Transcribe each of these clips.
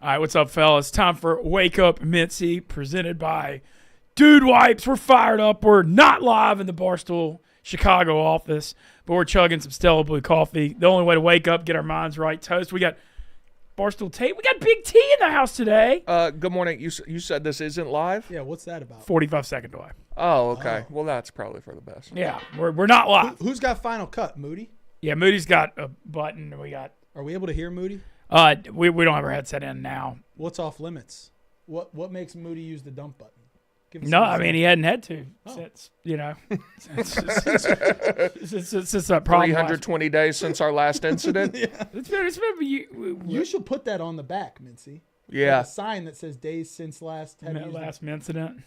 All right, what's up, fellas? Time for Wake Up Mintzy, presented by Dude Wipes. We're fired up. We're not live in the Barstool Chicago office, but we're chugging some Stella Blue coffee. The only way to wake up, get our minds right. Toast. We got Barstool Tate. We got Big T in the house today. Good morning. You said this isn't live? Yeah, what's that about? 45-second delay. Oh, okay. Well, that's probably for the best. Yeah, we're not live. Who's got Final Cut, Moody? Yeah, Moody's got a button, and we got. Are we able to hear Moody? We don't have our headset in now. What's off limits? What makes Moody use the dump button? No, I mean he hadn't had to since since that problem. 320 days since our last incident. Yeah. It's been You should put that on the back, Mintzy. Yeah. Like a sign that says days since last incident.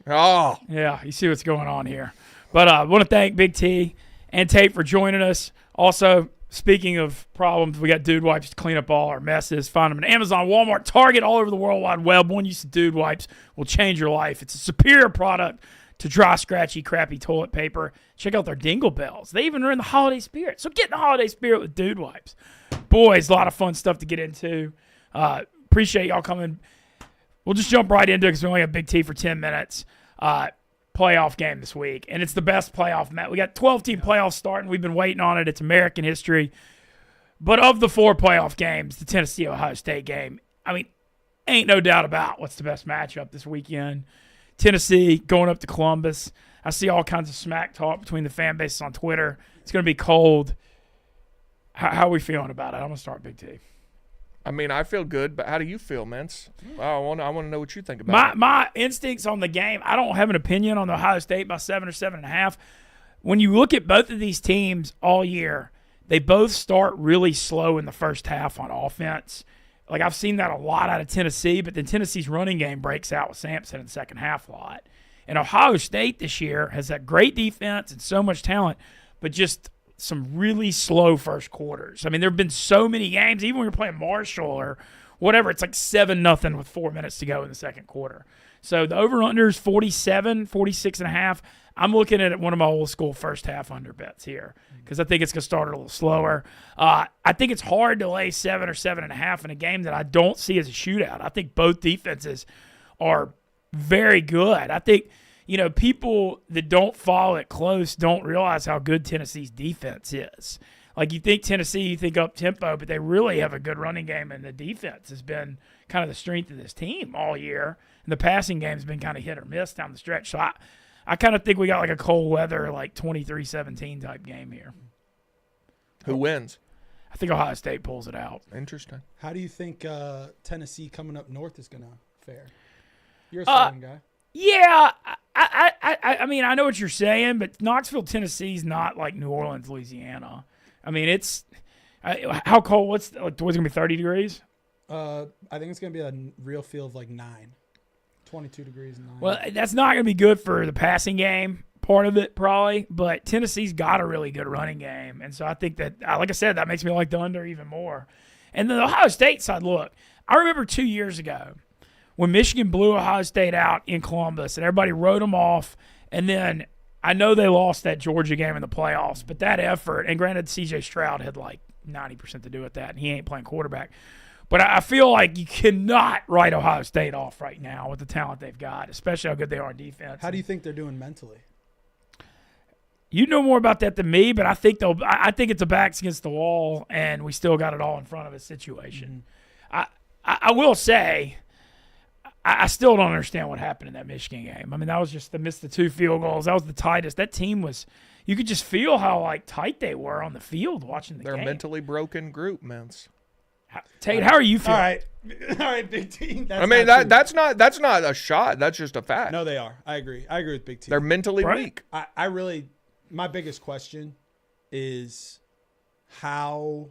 Oh. Yeah, you see what's going on here. But I want to thank Big T and Tate for joining us. Also, speaking of problems, we got Dude Wipes to clean up all our messes. Find them at Amazon, Walmart, Target, all over the World Wide Web. One use of Dude Wipes will change your life. It's a superior product to dry, scratchy, crappy toilet paper. Check out their Dingle Bells. They even are in the holiday spirit. So get in the holiday spirit with Dude Wipes. Boys, a lot of fun stuff to get into. Appreciate y'all coming. We'll just jump right into it because we only have Big T for 10 minutes. Playoff game this week, and it's the best playoff match. We got 12-team playoffs starting. We've been waiting on it. It's American history. But of the 4 playoff games, the Tennessee-Ohio State game, I mean, ain't no doubt about what's the best matchup this weekend. Tennessee going up to Columbus. I see all kinds of smack talk between the fan bases on Twitter. It's going to be cold. How are we feeling about it? I'm going to start Big T. I mean, I feel good, but how do you feel, Mintz? I want to know what you think about it. My instincts on the game, I don't have an opinion on the Ohio State by 7 or 7.5. When you look at both of these teams all year, they both start really slow in the first half on offense. Like, I've seen that a lot out of Tennessee, but then Tennessee's running game breaks out with Sampson in the second half a lot. And Ohio State this year has that great defense and so much talent, but just some really slow first quarters. I mean, there have been so many games, even when you're playing Marshall or whatever, it's like 7-0 with 4 minutes to go in the second quarter. So the over-under is 47, 46.5. I'm looking at one of my old school first half under bets here because I think it's going to start a little slower. I think it's hard to lay 7 or 7.5 in a game that I don't see as a shootout. I think both defenses are very good. I think people that don't follow it close don't realize how good Tennessee's defense is. Like, you think Tennessee, you think up-tempo, but they really have a good running game, and the defense has been kind of the strength of this team all year. And the passing game has been kind of hit or miss down the stretch. So I kind of think we got like a cold weather, like 23-17 type game here. Who wins? I think Ohio State pulls it out. Interesting. How do you think Tennessee coming up north is going to fare? You're a Southern guy. Yeah, I mean, I know what you're saying, but Knoxville, Tennessee's not like New Orleans, Louisiana. I mean, it's how cold? What's it gonna be? 30 degrees? I think it's gonna be a real feel of like 22 degrees and 9. Well, that's not gonna be good for the passing game part of it, probably. But Tennessee's got a really good running game, and so I think that, like I said, that makes me like the under even more. And the Ohio State side, look, I remember 2 years ago when Michigan blew Ohio State out in Columbus, and everybody wrote them off. And then I know they lost that Georgia game in the playoffs, but that effort, and granted, C.J. Stroud had like 90% to do with that, and he ain't playing quarterback. But I feel like you cannot write Ohio State off right now with the talent they've got, especially how good they are on defense. How do you think they're doing mentally? You know more about that than me, but I think it's a backs against the wall, and we still got it all in front of us situation. Mm-hmm. I will say, I still don't understand what happened in that Michigan game. I mean, that was just the missed the 2 field goals. That was the tightest. That team was – you could just feel how, like, tight they were on the field watching the game. They're a mentally broken group, Mintz. Tate, how are you feeling? All right, Big T. That's not a shot. That's just a fact. No, they are. I agree with Big T. They're mentally weak. I really – my biggest question is how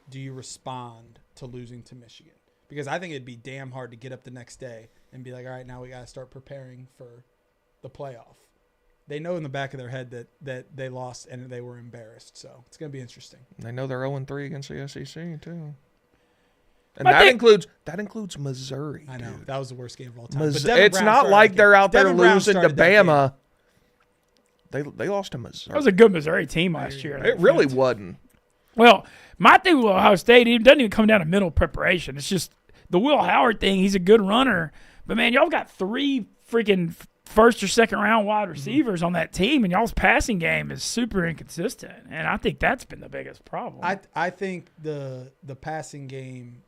do you respond to losing to Michigan? Because I think it'd be damn hard to get up the next day and be like, all right, now we got to start preparing for the playoff. They know in the back of their head that they lost and they were embarrassed. So it's going to be interesting. They know they're 0-3 against the SEC, too. And that includes Missouri. I know. Dude. That was the worst game of all time. It's not like they're out there losing to Bama. They lost to Missouri. That was a good Missouri team last year. It really wasn't. Well, my thing with Ohio State, it doesn't even come down to mental preparation. It's just the Will Howard thing, he's a good runner. But, man, y'all got 3 freaking first or second round wide receivers on that team, and y'all's passing game is super inconsistent. And I think that's been the biggest problem. I think the passing game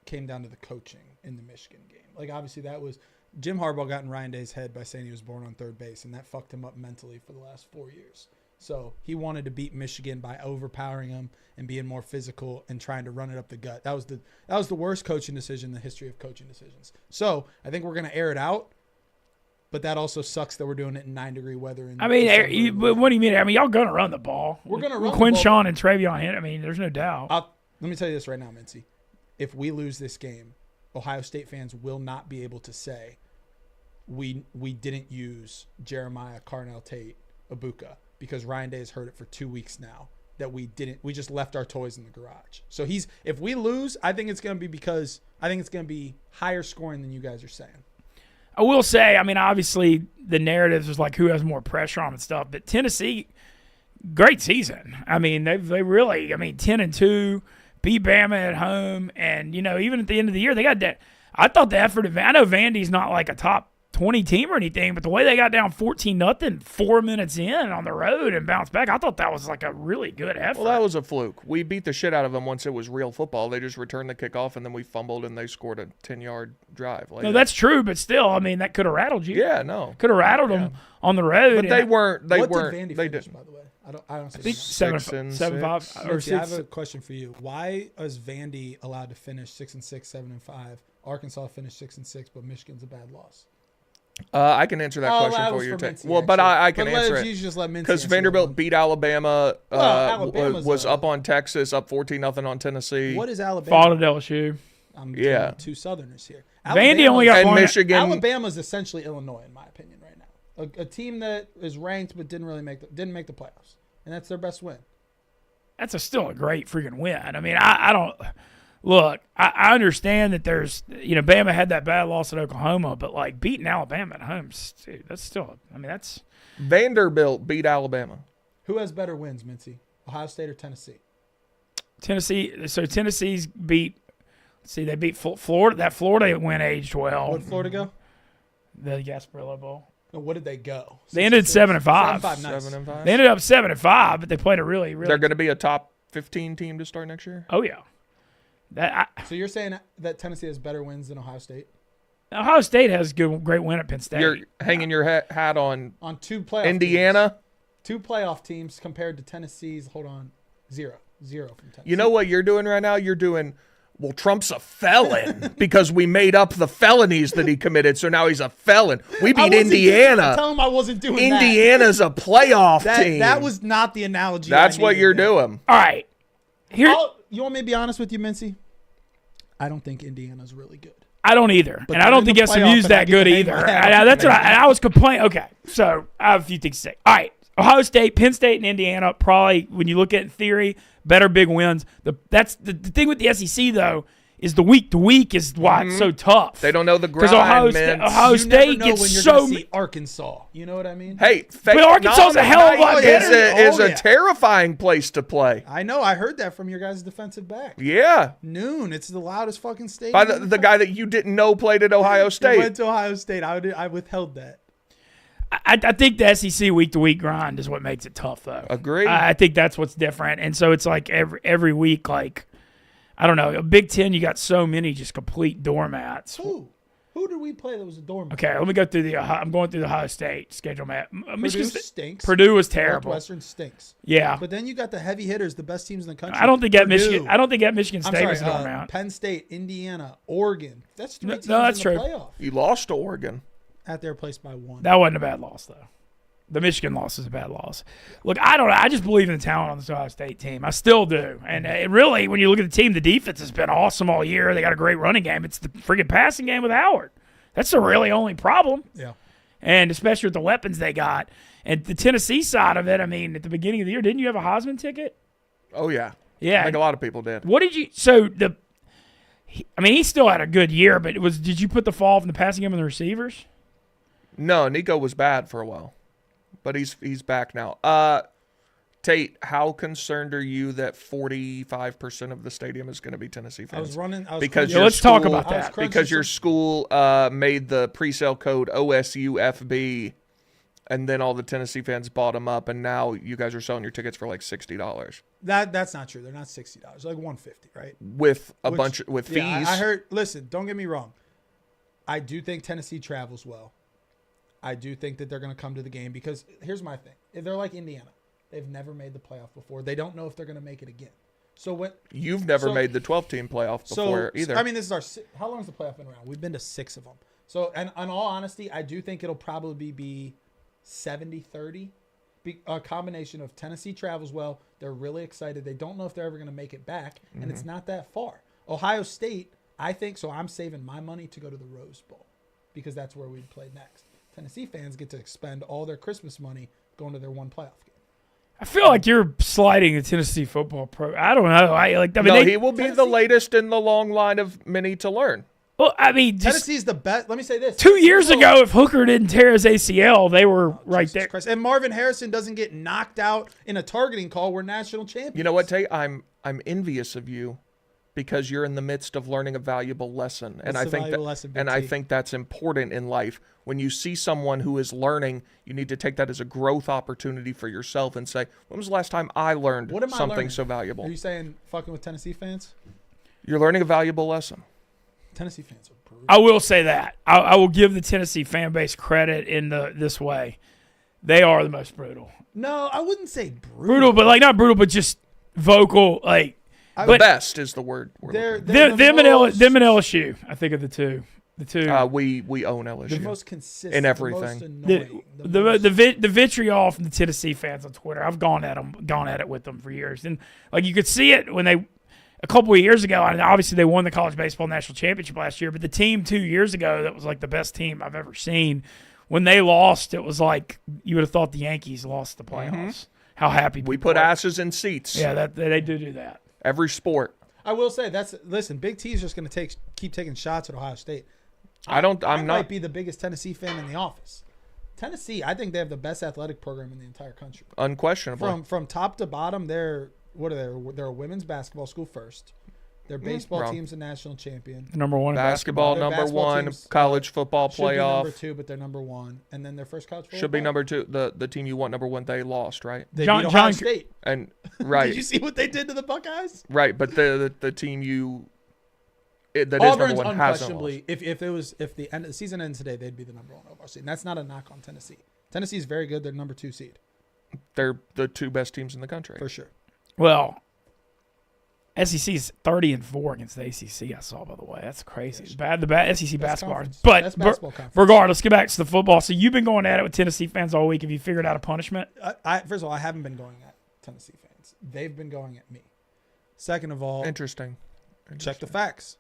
came down to the coaching in the Michigan game. Like, obviously, that was Jim Harbaugh got in Ryan Day's head by saying he was born on third base, and that fucked him up mentally for the last 4 years. So he wanted to beat Michigan by overpowering them and being more physical and trying to run it up the gut. That was the worst coaching decision in the history of coaching decisions. So I think we're going to air it out, but that also sucks that we're doing it in 9-degree weather. What do you mean? I mean, y'all going to run the ball. We're going to run Quinshawn and Travion Henry. I mean, there's no doubt. Let me tell you this right now, Mintzy. If we lose this game, Ohio State fans will not be able to say we didn't use Jeremiah, Carnell, Tate, Ibuka, because Ryan Day has heard it for 2 weeks now that we just left our toys in the garage. So if we lose, I think it's going to be higher scoring than you guys are saying. I will say, I mean, obviously the narrative is like who has more pressure on and stuff, but Tennessee, great season. I mean, they really, 10-2, beat Bama at home, and even at the end of the year, they got that. I thought the effort of I know Vandy's not like a top 20 team or anything, but the way they got down 14-0 4 minutes in on the road and bounced back, I thought that was like a really good effort. Well, that was a fluke. We beat the shit out of them once it was real football. They just returned the kickoff, and then we fumbled, and they scored a 10-yard drive. No, that's true, but still, that could have rattled you. Yeah, no. Could have rattled them on the road. But they weren't. What did Vandy finish, by the way? I don't think see 7-5 or 6. I have a question for you. Why is Vandy allowed to finish 6-6, 7-5? Arkansas finished 6-6, but Michigan's a bad loss. I can answer that question for you. But I can answer it because Vanderbilt beat Alabama. Was up on Texas, up 14-0 on Tennessee. What is Alabama? Fought at LSU. I'm doing 2 Southerners here. Vandy only got one. Michigan. Alabama's essentially Illinois, in my opinion, right now. A team that is ranked but didn't make the playoffs, and that's their best win. That's still a great freaking win. I mean, I don't. Look, I understand that there's, Bama had that bad loss at Oklahoma, but like beating Alabama at home, dude, that's still, that's. Vanderbilt beat Alabama. Who has better wins, Mintzy? Ohio State or Tennessee? Tennessee. So Tennessee's beat. They beat Florida. That Florida win aged well. Where'd Florida go? The Gasparilla Bowl. No, what did they go? They ended 7-5. 7-5, nice. 7-5. They ended up 7-5, but they played a really. They're going to be a top 15 team to start next year. Oh yeah. So you're saying that Tennessee has better wins than Ohio State? Ohio State has great win at Penn State. You're hanging your hat on 2 playoff Indiana. Teams. 2 playoff teams compared to Tennessee's. Hold on, 0 from Tennessee. You know what you're doing right now? You're doing. Well, Trump's a felon because we made up the felonies that he committed, so now he's a felon. We beat Indiana. Tell him I wasn't doing Indiana's a playoff team. That was not the analogy. That's what you're doing. All right. You want me to be honest with you, Mincy? I don't think Indiana's really good. I don't either. And I don't think SMU's that good either. That's what I was complaining. Okay, so I have a few things to say. All right, Ohio State, Penn State, and Indiana probably, when you look at it in theory, better big wins. That's the thing with the SEC, though, is the week-to-week is why it's so tough. They don't know the grind, because Ohio State gets so – Arkansas. You know what I mean? Hey, but Arkansas's a hell of a lot better. Is a terrifying place to play. I know. I heard that from your guys' defensive back. Yeah. Noon. It's the loudest fucking stadium. By the guy that you didn't know played at Ohio State. Went to Ohio State. I withheld that. I think the SEC week-to-week grind is what makes it tough, though. Agree. I think that's what's different. And so it's like every week, like, I don't know, a Big Ten, you got so many just complete doormats. Who did we play that was a doormat? Okay, let me go through I'm going through the Ohio State schedule map. Purdue stinks. Purdue was terrible. Northwestern stinks. Yeah. But then you got the heavy hitters, the best teams in the country. I don't think at Michigan State was a doormat. Penn State, Indiana, Oregon. That's 3 teams that's in the true. playoff. You lost to Oregon. At their place by 1. That wasn't a bad loss, though. The Michigan loss is a bad loss. Look, I don't know. I just believe in the talent on this Ohio State team. I still do. And it really, when you look at the team, the defense has been awesome all year. They got a great running game. It's the freaking passing game with Howard. That's the really only problem. Yeah. And especially with the weapons they got. And the Tennessee side of it, at the beginning of the year, didn't you have a Heisman ticket? Oh, yeah. Yeah. I think a lot of people did. What did you – so he still had a good year, but did you put the fall from the passing game on the receivers? No, Nico was bad for a while. But he's back now. Tate, how concerned are you that 45% of the stadium is going to be Tennessee fans? Let's talk about that. Because your school made the pre-sale code OSUFB, and then all the Tennessee fans bought them up, and now you guys are selling your tickets for like $60. That's not true. They're not $60. They're like $150, right? With fees. I heard. Listen, don't get me wrong. I do think Tennessee travels well. I do think that they're going to come to the game because here's my thing. They're like Indiana. They've never made the playoff before. They don't know if they're going to make it again. So you've never made the 12-team playoff before either. I mean, this is how long has the playoff been around? We've been to 6 of them. So, and in all honesty, I do think it'll probably be 70-30. A combination of Tennessee travels well. They're really excited. They don't know if they're ever going to make it back, and it's not that far. Ohio State, I think, so I'm saving my money to go to the Rose Bowl because that's where we'd play next. Tennessee fans get to expend all their Christmas money going to their one playoff game. I feel like you're sliding the Tennessee football program. I don't know. He will be the latest in the long line of many to learn. Well, I mean, Tennessee's the best. Let me say this: 2 years ago, if Hooker didn't tear his ACL, they were right there. Christ. And Marvin Harrison doesn't get knocked out in a targeting call. We're national champions. You know what, Tate? I'm envious of you because you're in the midst of learning a valuable lesson, and I think that's important in life. When you see someone who is learning, you need to take that as a growth opportunity for yourself and say, when was the last time I learned something so valuable? Are you saying fucking with Tennessee fans? You're learning a valuable lesson. Tennessee fans are brutal. I will say that. I will give the Tennessee fan base credit in this way. They are the most brutal. No, I wouldn't say brutal. Brutal, but not brutal, but just vocal. The best is the word. Them and LSU, I think, are the two. The two. We own LSU. The most consistent. In everything. The vitriol from the Tennessee fans on Twitter. I've gone at it with them for years, and you could see it when they a couple of years ago. And obviously they won the college baseball national championship last year, but the team 2 years ago that was like the best team I've ever seen. When they lost, it was like you would have thought the Yankees lost the playoffs. Mm-hmm. How happy we put asses in seats. Yeah, they do that. Every sport. I will say listen. Big T's just going to keep taking shots at Ohio State. I might be the biggest Tennessee fan in the office. Tennessee, I think they have the best athletic program in the entire country. Unquestionably. From top to bottom, they're a women's basketball school first. Their baseball team's a national champion. Number one basketball, number one. College football playoff. Should be number 2, but they're number 1. And then their first college football. Should be number 2. The team you want number 1, they lost, right? They beat Ohio State. And right. Did you see what they did to the Buckeyes? Right, but the team that Auburn's is number 1 unquestionably. If the end of the season ends today, they'd be the number 1 overall seed. And that's not a knock on Tennessee. Tennessee is very good. They're number 2 seed. They're the 2 best teams in the country for sure. Well, SEC is 30-4 against the ACC. I saw, by the way, that's crazy. It's bad. The bad SEC basketball, but regardless, get back to the football. So you've been going at it with Tennessee fans all week. Have you figured out a punishment? First of all, I haven't been going at Tennessee fans. They've been going at me. Second of all, interesting. Check the facts.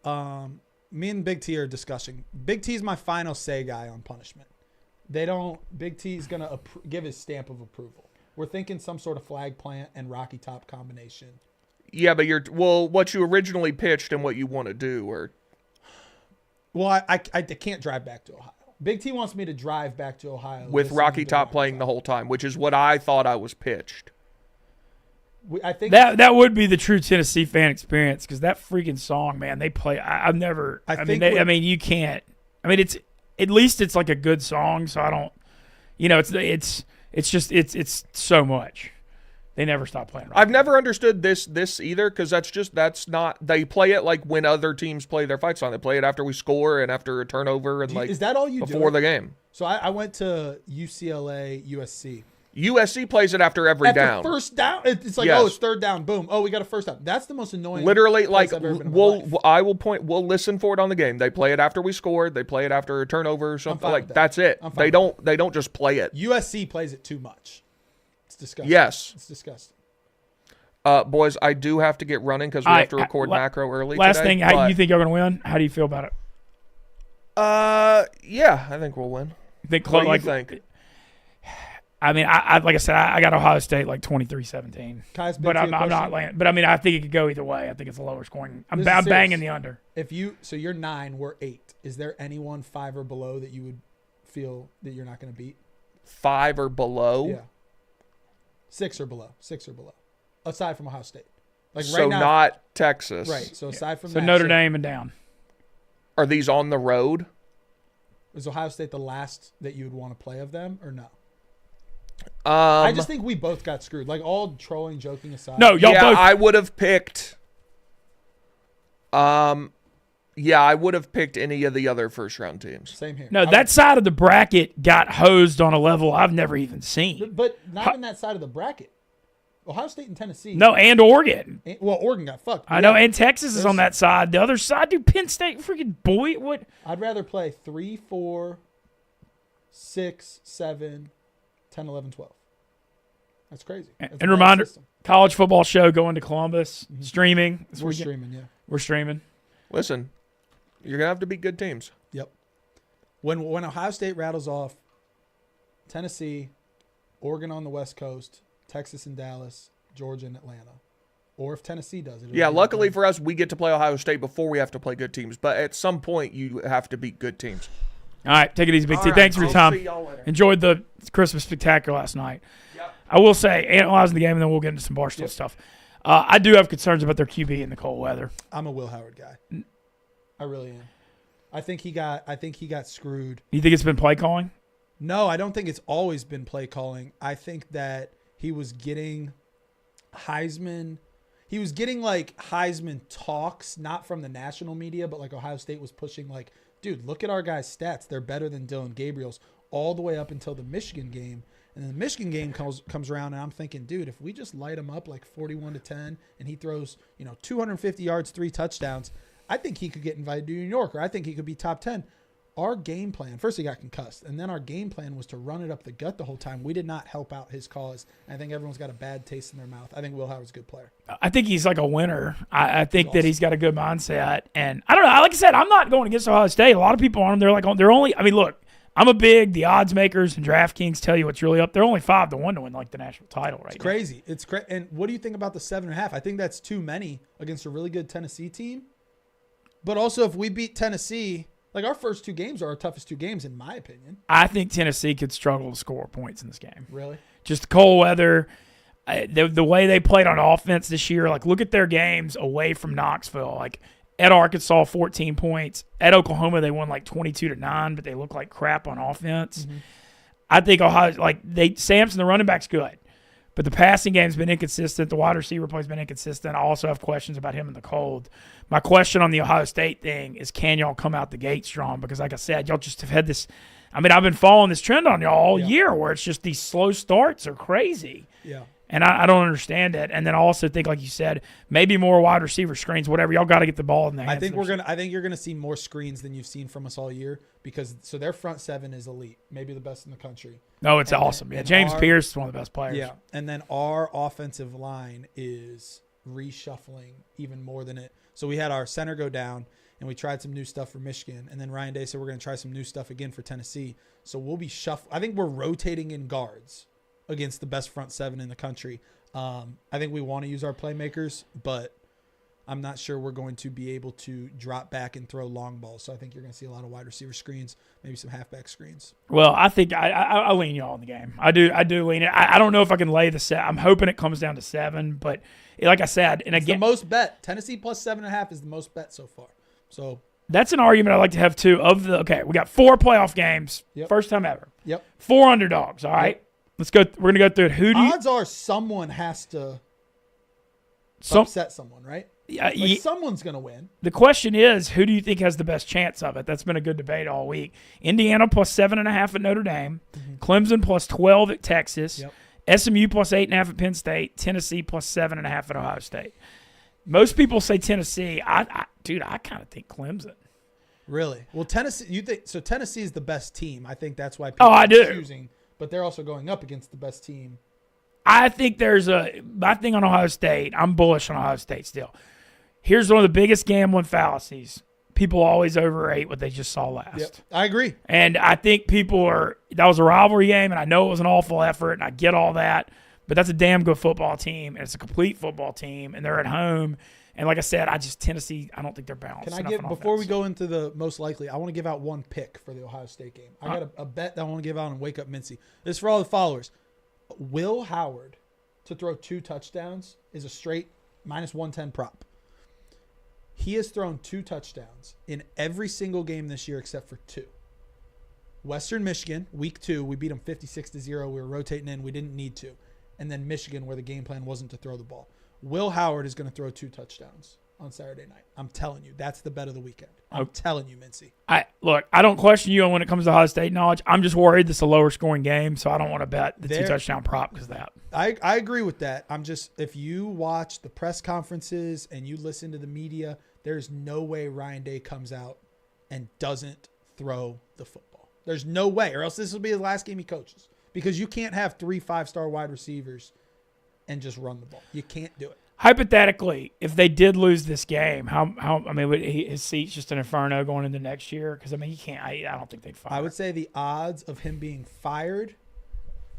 Me and Big T are discussing. Big T's my final say guy on punishment. Big T's going to give his stamp of approval. We're thinking some sort of flag plant and Rocky Top combination. Yeah, but what you originally pitched and what you want to do are. Well, I can't drive back to Ohio. Big T wants me to drive back to Ohio. With Rocky Top playing the whole time, which is what I thought I was pitched. I think that would be the true Tennessee fan experience because that freaking song, man, they play. You can't. I mean, it's at least it's like a good song, so I don't. It's so much. They never stop playing. I've never understood this either because that's not. They play it like when other teams play their fight song. They play it after we score and after a turnover and is that all you do before the game? So I went to UCLA, USC. USC plays it after every down. First down, it's like it's third down, boom. Oh, we got a first down. That's the most annoying. Literally, like we'll listen for it on the game. They play it after we scored. They play it after a turnover or something. Like that's it. They don't just play it. USC plays it too much. It's disgusting. Yes, it's disgusting. Boys, I do have to get running because we have to record macro early. Last today, thing, how you think you're going to win? How do you feel about it? Yeah, I think we'll win. What do you think? I mean, I like I said, I got Ohio State like 23-17. But I'm not landing. But I mean, I think it could go either way. I think it's a lower scoring. I'm banging the under. So you're 9, we're 8. Is there anyone 5 or below that you would feel that you're not going to beat? 5 or below? Yeah. 6 or below. 6 or below. Aside from Ohio State. Like so right now, not Texas. Right. So aside from so that. Notre Dame and down. Are these on the road? Is Ohio State the last that you would want to play of them or no? I I just think we both got screwed. Like all trolling, joking aside. No, y'all both. I would have picked. I would have picked any of the other first round teams. Same here. No, that side of the bracket got hosed on a level I've never even seen. But not in that side of the bracket. Ohio State and Tennessee. No, and Oregon. Well, Oregon got fucked. I know, and Texas is on that side. The other side, dude, Penn State, freaking boy, what? I'd rather play 3, 4, 6, 7, 10, 11, 12. That's crazy. That's and reminder, college football show going to Columbus, streaming. We're streaming, yeah. We're streaming. Listen, you're going to have to beat good teams. Yep. When Ohio State rattles off Tennessee, Oregon on the West Coast, Texas and Dallas, Georgia and Atlanta. Or if Tennessee does it. Yeah, luckily for us, we get to play Ohio State before we have to play good teams. But at some point, you have to beat good teams. All right, take it easy, Big T. Right, Thanks for your time. See y'all later. Enjoyed the Christmas spectacular last night. Yep. I will say, analyzing the game, and then we'll get into some Barstool stuff. I do have concerns about their QB in the cold weather. I'm a Will Howard guy. I really am. I think he got screwed. You think it's been play calling? No, I don't think it's always been play calling. I think that he was getting Heisman. He was getting like Heisman talks, not from the national media, but like Ohio State was pushing like, dude, look at our guys' stats. They're better than Dylan Gabriel's all the way up until the Michigan game. And then the Michigan game comes around, and I'm thinking, dude, if we just light him up like 41-10 and he throws, 250 yards, 3 touchdowns, I think he could get invited to New York, or I think he could be top 10. Our game plan, first he got concussed, and then our game plan was to run it up the gut the whole time. We did not help out his cause. I think everyone's got a bad taste in their mouth. I think Will Howard's a good player. I think he's like a winner. I think that he's got a good mindset. And I don't know. Like I said, I'm not going against Ohio State. A lot of people on him, they're only, I mean, look, I'm a big, the odds makers and DraftKings tell you what's really up. They're only 5-1 to win like the national title right now. It's crazy. It's crazy. And what do you think about the 7.5? I think that's too many against a really good Tennessee team. But also, if we beat Tennessee, like our first 2 games are our toughest 2 games, in my opinion. I think Tennessee could struggle to score points in this game. Really? Just cold weather. The way they played on offense this year, like look at their games away from Knoxville. Like at Arkansas, 14 points. At Oklahoma, they won like 22-9, but they look like crap on offense. Mm-hmm. I think Ohio, Sampson, the running back's good. But the passing game's been inconsistent. The wide receiver play's been inconsistent. I also have questions about him in the cold. My question on the Ohio State thing is, can y'all come out the gate strong? Because like I said, y'all just have had this – I mean, I've been following this trend on y'all all year where it's just these slow starts are crazy. Yeah. And I don't understand it. And then I also think, like you said, maybe more wide receiver screens, whatever. Y'all got to get the ball in the hands. I think you're gonna see more screens than you've seen from us all year because their front 7 is elite, maybe the best in the country. No, it's awesome. James Pierce is one of the best players. Yeah, and then our offensive line is reshuffling even more than it. So we had our center go down, and we tried some new stuff for Michigan, and then Ryan Day said we're gonna try some new stuff again for Tennessee. So we'll be I think we're rotating in guards against the best front 7 in the country. I think we want to use our playmakers, but I'm not sure we're going to be able to drop back and throw long balls. So I think you're going to see a lot of wide receiver screens, maybe some halfback screens. Well, I think I lean y'all in the game. I do lean it. I don't know if I can lay the 7. I'm hoping it comes down to 7, but like I said, and again, the most bet. Tennessee plus 7.5 is the most bet so far. So that's an argument I like to have too. We got 4 playoff games, first time ever. Yep. 4 underdogs. All right. Yep. Let's go. We're gonna go through it. Odds are someone has to upset someone, right? Someone's gonna win. The question is, who do you think has the best chance of it? That's been a good debate all week. Indiana plus 7.5 at Notre Dame, Clemson plus 12 at Texas, SMU plus 8.5 at Penn State, Tennessee plus 7.5 at Ohio State. Most people say Tennessee. I kind of think Clemson. Really? Well, Tennessee. You think so? Tennessee is the best team. I think that's why people are choosing. But they're also going up against the best team. I think my thing on Ohio State, I'm bullish on Ohio State still. Here's one of the biggest gambling fallacies. People always overrate what they just saw last. Yep, I agree. And I think that was a rivalry game, and I know it was an awful effort, and I get all that. But that's a damn good football team, and it's a complete football team, and they're at home. And like I said, Tennessee, I don't think they're balanced. Can I give, before we go into the most likely, I want to give out one pick for the Ohio State game. I got a bet that I want to give out on Wake Up Mintzy. This is for all the followers. Will Howard to throw 2 touchdowns is a straight -110 prop. He has thrown 2 touchdowns in every single game this year except for 2. Western Michigan, week 2, we beat them 56-0. We were rotating in. We didn't need to. And then Michigan, where the game plan wasn't to throw the ball. Will Howard is going to throw 2 touchdowns on Saturday night. I'm telling you, that's the bet of the weekend. I'm telling you, Mintzy. I don't question you on when it comes to Ohio State knowledge. I'm just worried this is a lower scoring game, so I don't want to bet the 2 touchdown prop because of that. I agree with that. If you watch the press conferences and you listen to the media, there's no way Ryan Day comes out and doesn't throw the football. There's no way, or else this will be the last game he coaches. Because you can't have 3 5-star wide receivers and just run the ball. You can't do it. Hypothetically, if they did lose this game, his seat's just an inferno going into next year? Because, he can't. I don't think they'd fire. I would say the odds of him being fired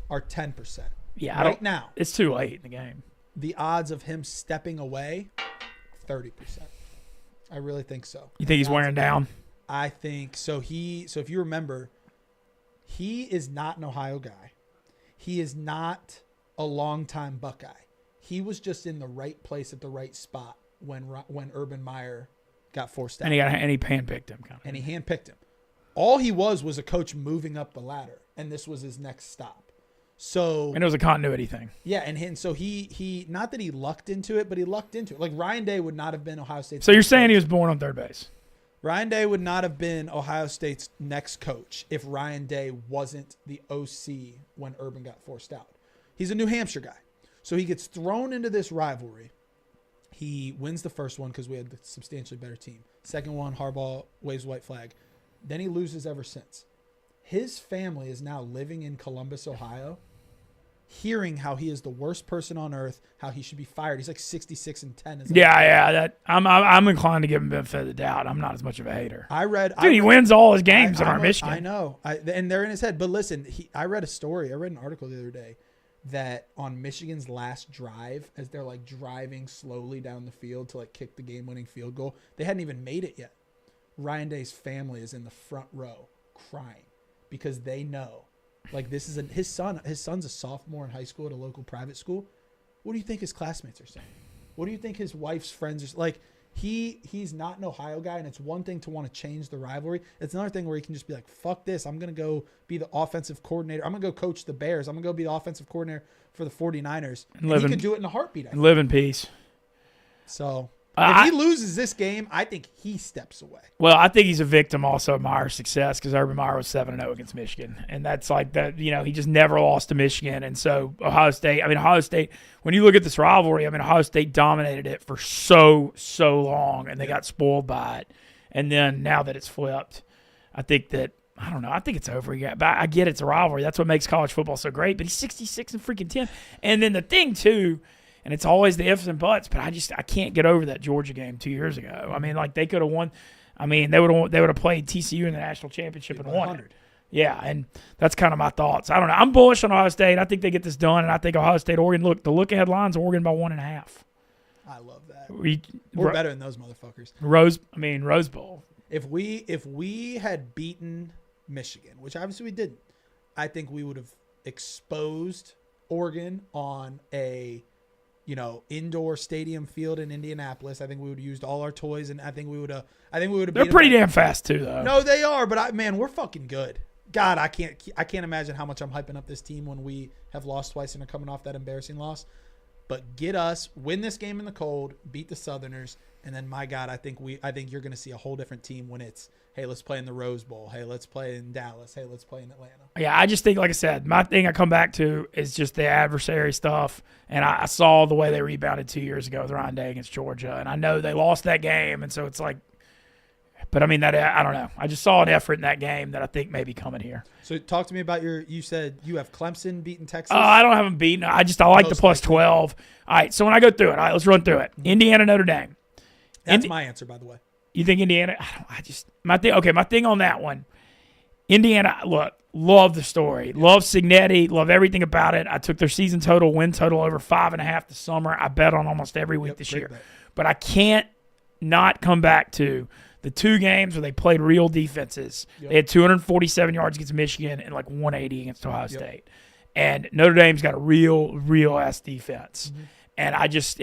are 10%. Yeah, right now. It's too late in the game. The odds of him stepping away, 30%. I really think so. You think he's wearing down? I think so. So if you remember, he is not an Ohio guy. He is not a longtime Buckeye. He was just in the right place at the right spot when Urban Meyer got forced out. And he handpicked him. And he handpicked him. All he was a coach moving up the ladder, and this was his next stop. So and it was a continuity thing. Yeah, and so he not that he lucked into it, but he lucked into it. Like Ryan Day would not have been Ohio State's. So you're saying he was born on third base? Ryan Day would not have been Ohio State's next coach if Ryan Day wasn't the OC when Urban got forced out. He's a New Hampshire guy. So he gets thrown into this rivalry. He wins the first one because we had the substantially better team. Second one, Harbaugh waves white flag. Then he loses ever since. His family is now living in Columbus, Ohio, hearing how he is the worst person on earth, how he should be fired. He's like 66-10. Yeah. I'm inclined to give him the benefit of the doubt. I'm not as much of a hater. He wins all his games in our Michigan. I know, and they're in his head. But listen, I read an article the other day that on Michigan's last drive, as they're like driving slowly down the field to like kick the game-winning field goal, they hadn't even made it yet. Ryan Day's family is in the front row crying because they know. Like this is his son's a sophomore in high school at a local private school. What do you think his classmates are saying? What do you think his wife's friends are like? He's not an Ohio guy, and it's one thing to want to change the rivalry. It's another thing where he can just be like, fuck this. I'm going to go be the offensive coordinator. I'm going to go coach the Bears. I'm going to go be the offensive coordinator for the 49ers. And he can do it in a heartbeat. And live in peace. So if he loses this game, I think he steps away. Well, I think he's a victim also of Meyer's success because Urban Meyer was 7-0 against Michigan. And that's like that, he just never lost to Michigan. And so Ohio State, when you look at this rivalry, Ohio State dominated it for so long and they got spoiled by it. And then now that it's flipped, I think it's over. But I get it's a rivalry. That's what makes college football so great. But he's 66-10. And then the thing, too, and it's always the ifs and buts, but I can't get over that Georgia game 2 years ago. They could have won. They would have played TCU in the national championship and won it. Yeah, and that's kind of my thoughts. I don't know. I'm bullish on Ohio State. I think they get this done, and I think Ohio State, Oregon. Look, the look-ahead line's Oregon by 1.5. I love that. We're better than those motherfuckers. Rose Bowl. If we had beaten Michigan, which obviously we didn't, I think we would have exposed Oregon on a indoor stadium field in Indianapolis. I think we would have used all our toys, and I think we would have. They're pretty damn fast too, though. No, they are, but we're fucking good. God, I can't imagine how much I'm hyping up this team when we have lost twice and are coming off that embarrassing loss. But win this game in the cold, beat the Southerners, and then my God, I think you're going to see a whole different team when it's, hey, let's play in the Rose Bowl. Hey, let's play in Dallas. Hey, let's play in Atlanta. Yeah, I just think, like I said, my thing I come back to is just the adversary stuff. And I saw the way they rebounded 2 years ago with Ryan Day against Georgia. And I know they lost that game. And so it's like, but I don't know. I just saw an effort in that game that I think may be coming here. So talk to me about you said you have Clemson beating Texas. I don't have them beaten. I like the plus 12. All right, so when I go through it, all right, let's run through it. Indiana, Notre Dame. That's my answer, by the way. You think Indiana? My thing on that one. Indiana, look, love the story. Love Signetti. Love everything about it. I took their season total, win total over 5.5 this summer. I bet on almost every week this year. Bet. But I can't not come back to the 2 games where they played real defenses. Yep. They had 247 yards against Michigan and like 180 against Ohio State. And Notre Dame's got a real ass defense. Mm-hmm. And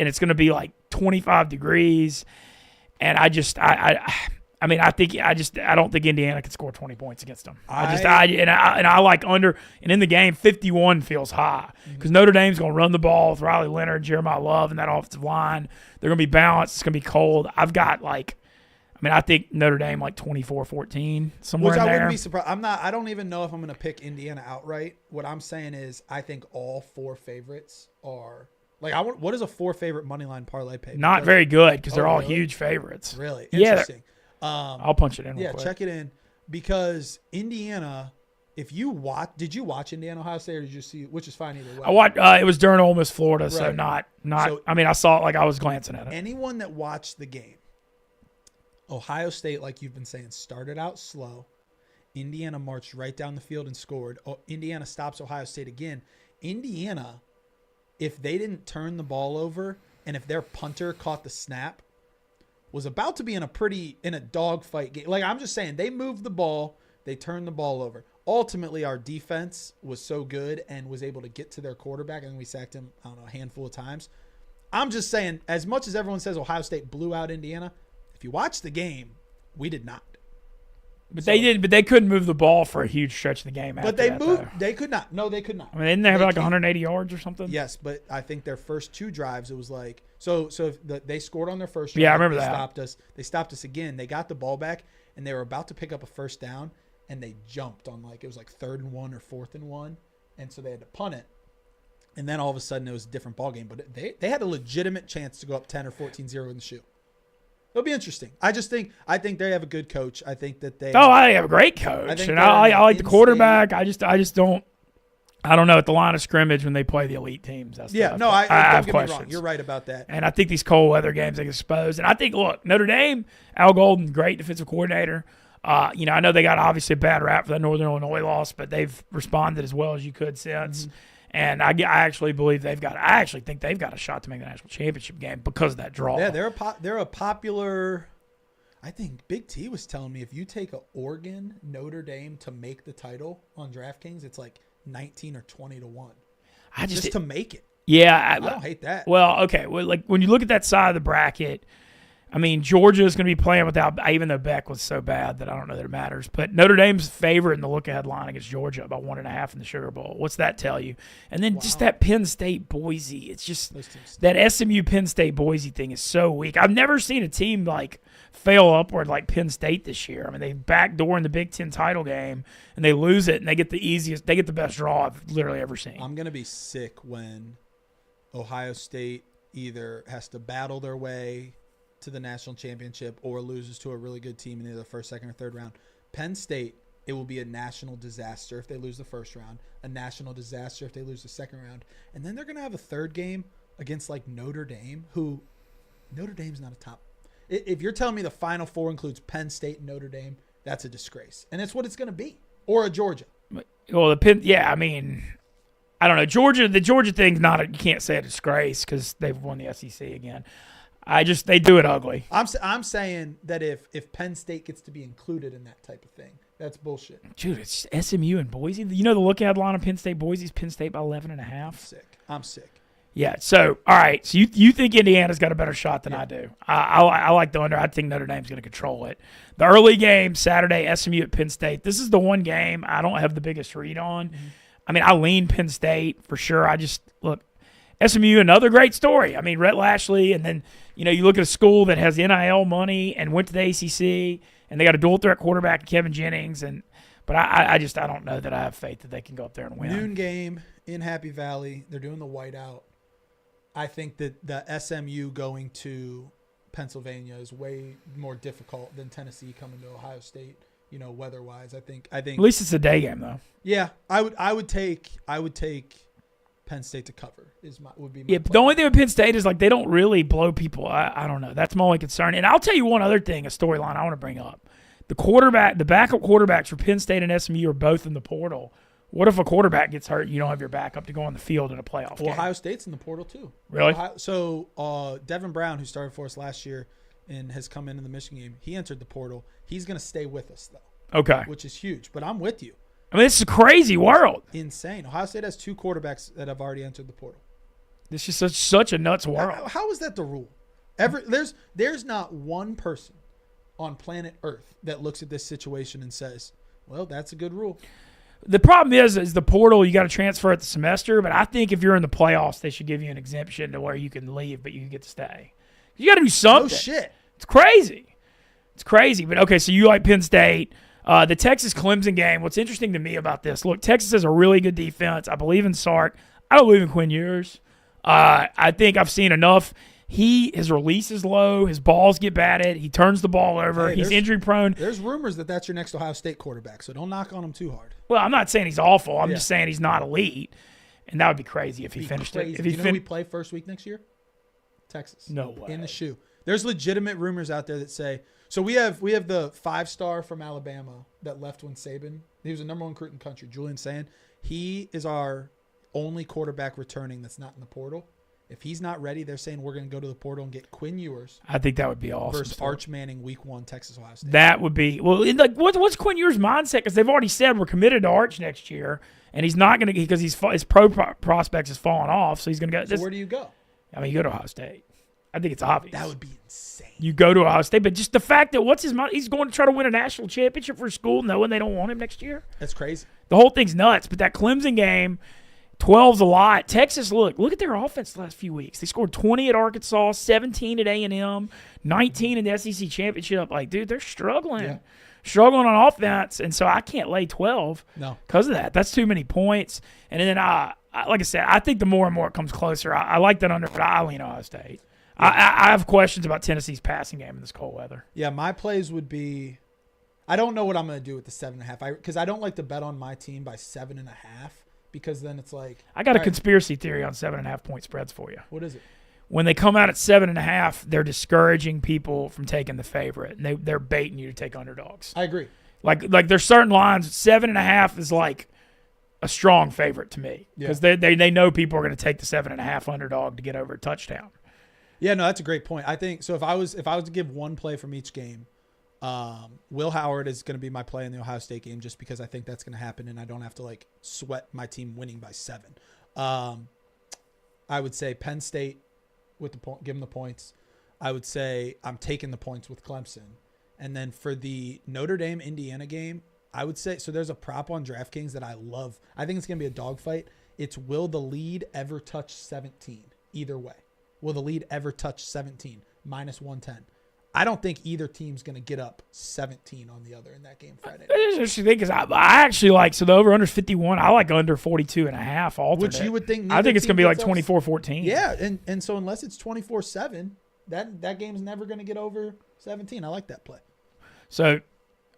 it's going to be like 25 degrees. And I don't think Indiana can score 20 points against them. I like under, and in the game 51 feels high because Notre Dame's going to run the ball with Riley Leonard, Jeremiah Love, and that offensive line. They're going to be balanced. It's going to be cold. I think Notre Dame like 24-14 somewhere in there. Which I wouldn't be surprised. I don't even know if I'm going to pick Indiana outright. What I'm saying is I think all 4 favorites are. What does a 4 favorite money line parlay pay? Not very good because they're all huge favorites. Really? Interesting. I'll punch it in. Yeah, check it in because Indiana. If you did you watch Indiana Ohio State or did you see? Which is fine either way. I watched. It was during Ole Miss Florida, so not. So, I saw it like I was glancing at it. Anyone that watched the game, Ohio State, like you've been saying, started out slow. Indiana marched right down the field and scored. Indiana stops Ohio State again. Indiana, if they didn't turn the ball over and if their punter caught the snap, was about to be in a dogfight game. Like I'm just saying, they moved the ball, they turned the ball over. Ultimately, our defense was so good and was able to get to their quarterback. I think we sacked him, a handful of times. I'm just saying, as much as everyone says Ohio State blew out Indiana, if you watch the game, we did not. They did, but they couldn't move the ball for a huge stretch of the game. But they moved. They could not. No, they could not. Didn't they have 180 yards or something? Yes, but I think their first 2 drives, it was like so. They scored on their first drive. Yeah, I remember that. They stopped us again. They got the ball back, and they were about to pick up a first down, and they jumped on it was like 3rd and 1 or 4th and 1, and so they had to punt it. And then all of a sudden, it was a different ball game. But they had a legitimate chance to go up 10 or 14-0 in the shoe. It'll be interesting. I think they have a good coach. I think that they. Oh, I have a great coach, I like the quarterback. I just don't. I don't know at the line of scrimmage when they play the elite teams. That's don't get me wrong. You're right about that. And I think these cold weather games they get exposed. And I think Notre Dame, Al Golden, great defensive coordinator. I know they got obviously a bad rap for that Northern Illinois loss, but they've responded as well as you could since. Mm-hmm. And I actually believe I actually think they've got a shot to make the national championship game because of that draw. Yeah, they're a popular. I think Big T was telling me if you take a Oregon Notre Dame to make the title on DraftKings, it's like 19 or 20 to 1. Just to make it. Yeah, I don't hate that. Well, okay. Well, like when you look at that side of the bracket. Georgia is going to be playing without, even though Beck was so bad that I don't know that it matters. But Notre Dame's favorite in the look-ahead line against Georgia, about 1.5 in the Sugar Bowl. What's that tell you? And then just that Penn State-Boise. It's just that SMU-Penn State-Boise thing is so weak. I've never seen a team fail upward like Penn State this year. They backdoor in the Big Ten title game, and they lose it, and they get the best draw I've literally ever seen. I'm going to be sick when Ohio State either has to battle their way to the national championship or loses to a really good team in either the first, second, or third round. Penn State, it will be a national disaster if they lose the first round, a national disaster if they lose the second round, and then they're going to have a third game against Notre Dame, who Notre Dame's not a top. If you're telling me the Final Four includes Penn State and Notre Dame, that's a disgrace, and it's what it's going to be, or a Georgia. Well, I don't know. The Georgia thing's you can't say a disgrace because they've won the SEC again. They do it ugly. I'm saying that if Penn State gets to be included in that type of thing, that's bullshit. Dude, it's SMU and Boise. The look-ahead line of Penn State, Boise's Penn State by 11.5. I'm sick. Yeah. So all right. So you think Indiana's got a better shot than I do? I like the under. I think Notre Dame's going to control it. The early game Saturday, SMU at Penn State. This is the one game I don't have the biggest read on. Mm-hmm. I lean Penn State for sure. SMU, another great story. Rhett Lashley, and then, you look at a school that has NIL money and went to the ACC, and they got a dual-threat quarterback, Kevin Jennings. But I don't know that I have faith that they can go up there and win. Noon game in Happy Valley. They're doing the whiteout. I think that the SMU going to Pennsylvania is way more difficult than Tennessee coming to Ohio State, weather-wise. I think. At least it's a day game, though. Yeah, I would take Penn State to cover would be my but the only thing with Penn State is they don't really blow people. I don't know. That's my only concern. And I'll tell you one other thing, a storyline I want to bring up. The backup quarterbacks for Penn State and SMU are both in the portal. What if a quarterback gets hurt and you don't have your backup to go on the field in a playoff game? Ohio State's in the portal too. Really? Devin Brown, who started for us last year and has come into the Michigan game, he entered the portal. He's going to stay with us though. Okay. Which is huge. But I'm with you. I mean, it's a crazy world. Insane. Ohio State has 2 quarterbacks that have already entered the portal. This is such a nuts world. How is that the rule? There's not one person on planet Earth that looks at this situation and says, well, that's a good rule. The problem is the portal, you got to transfer at the semester, but I think if you're in the playoffs, they should give you an exemption to where you can leave, but you can get to stay. You got to do something. No shit. It's crazy. It's crazy. But, okay, so you like Penn State. The Texas-Clemson game, what's interesting to me about this, look, Texas has a really good defense. I believe in Sark. I don't believe in Quinn Ewers. I think I've seen enough. His release is low. His balls get batted. He turns the ball over. He's injury prone. There's rumors that that's your next Ohio State quarterback, so don't knock on him too hard. Well, I'm not saying he's awful. I'm just saying he's not elite, and that would be crazy if he finished it. If you know who we play first week next year? Texas. No way. In the shoe. There's legitimate rumors out there that say. So we have the 5-star from Alabama that left when Saban. He was the #1 recruit in the country. Julian Sand. He is our only quarterback returning that's not in the portal. If he's not ready, they're saying we're going to go to the portal and get Quinn Ewers. I think that would be awesome. Versus Arch Manning, Week 1, Texas, Ohio State. That would be what's Quinn Ewers' mindset? Because they've already said we're committed to Arch next year, and he's not going to because his pro prospects has fallen off, so he's going to go. So where do you go? I mean, you go to Ohio State. I think it's obvious. That would be insane. You go to Ohio State, but just the fact that what's his mind? He's going to try to win a national championship for his school, knowing they don't want him next year. That's crazy. The whole thing's nuts. But that Clemson game. 12's a lot. Texas, look at their offense the last few weeks. They scored 20 at Arkansas, 17 at A&M, 19 in the SEC championship. Like, dude, they're struggling. Yeah. Struggling on offense, and so I can't lay 12 because of that. That's too many points. And then, like I said, I think the more and more it comes closer, I like that under, but I lean Ohio State. Yeah. I have questions about Tennessee's passing game in this cold weather. Yeah, my plays would be I don't know what I'm going to do with the 7.5 because I don't like to bet on my team by 7.5. Because then it's like I got a conspiracy theory on 7.5 point spreads for you. What is it? When they come out at 7.5, they're discouraging people from taking the favorite, and they're baiting you to take underdogs. I agree. Like there's certain lines. 7.5 is like a strong favorite to me because they know people are going to take the 7.5 underdog to get over a touchdown. Yeah, no, that's a great point. I think so. If I was to give one play from each game. Will Howard is going to be my play in the Ohio State game just because I think that's going to happen and I don't have to like sweat my team winning by 7. I would say Penn State with the point, give them the points. I would say I'm taking the points with Clemson. And then for the Notre Dame Indiana game, I would say, so there's a prop on DraftKings that I love. I think it's going to be a dogfight. It's will the lead ever touch 17? Either way. Will the lead ever touch 17? -110. I don't think either team's going to get up 17 on the other in that game Friday night. It's interesting because I actually like, so the over-under is 51. I like under 42.5 alternate. Which you would think. I think it's going to be like 24-14. Yeah, and so unless it's 24-7, that game's never going to get over 17. I like that play. So,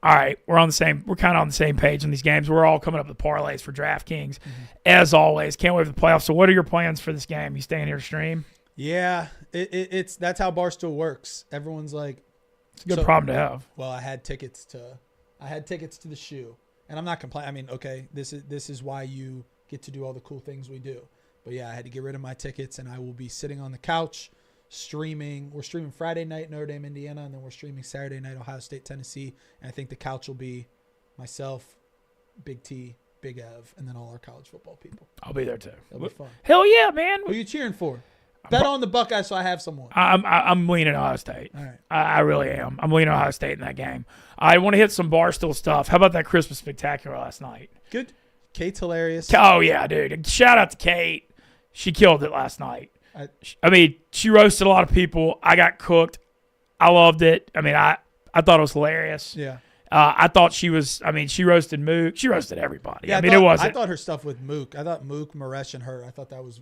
all right, we're kind of on the same page on these games. We're all coming up with parlays for DraftKings. Mm-hmm. As always, can't wait for the playoffs. So what are your plans for this game? You staying here to stream? Yeah, it's that's how Barstool works. Everyone's like, it's a good problem to have. Well, I had tickets to the shoe, and I'm not complaining. I mean, okay, this is why you get to do all the cool things we do. But yeah, I had to get rid of my tickets, and I will be sitting on the couch streaming. We're streaming Friday night Notre Dame, Indiana, and then we're streaming Saturday night Ohio State, Tennessee. And I think the couch will be myself, Big T, Big Ev, and then all our college football people. I'll be there too. It'll be fun. Hell yeah, man! Who are you cheering for? Bet on the Buckeyes so I have someone. I'm leaning Ohio State. All right. I really am. I'm leaning Ohio State in that game. I want to hit some Barstool stuff. How about that Christmas spectacular last night? Good. Kate's hilarious. Oh, yeah, dude. Shout out to Kate. She killed it last night. I mean, she roasted a lot of people. I got cooked. I loved it. I mean, I thought it was hilarious. Yeah. I thought she roasted Mook. She roasted everybody. Yeah, I thought her stuff with Mook. I thought Mook, Maresh, and her. I thought that was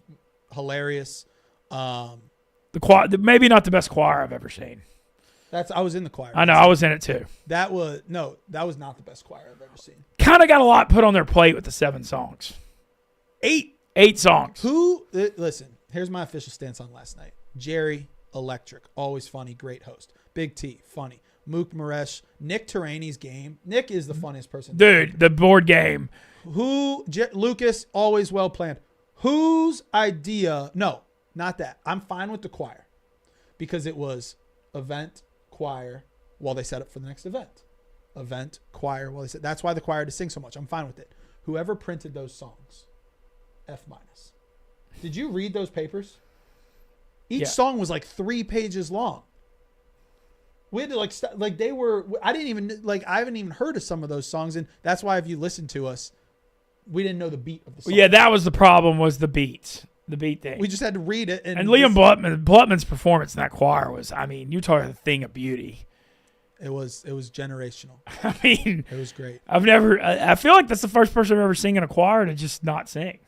hilarious. The choir, maybe not the best choir I've ever seen. I was in the choir. I know, I was in it too. That was not the best choir I've ever seen. Kind of got a lot put on their plate with the 7 songs. 8 songs. Listen, here's my official stance on last night. Jerry, electric, always funny, great host. Big T, funny. Mook, Maresh, Nick Terani's game. Nick is the funniest person. Dude, the board game. Lucas, always well planned. Whose idea? No. Not that. I'm fine with the choir because it was event, choir, while they set up for the next event. Event, choir, while they set. That's why the choir had to sing so much. I'm fine with it. whoever printed those songs, F-. Did you read those papers? Each song was like 3 pages long. We had to they were. I haven't even heard of some of those songs, and that's why if you listen to us, we didn't know the beat of the song. Yeah, that was the problem. Was the beats, the beat thing. We just had to read it. And Liam Blutman's performance in that choir was, I mean, you're talking a thing of beauty. It was generational. I mean, it was great. I feel like that's the first person I've ever seen in a choir to just not sing.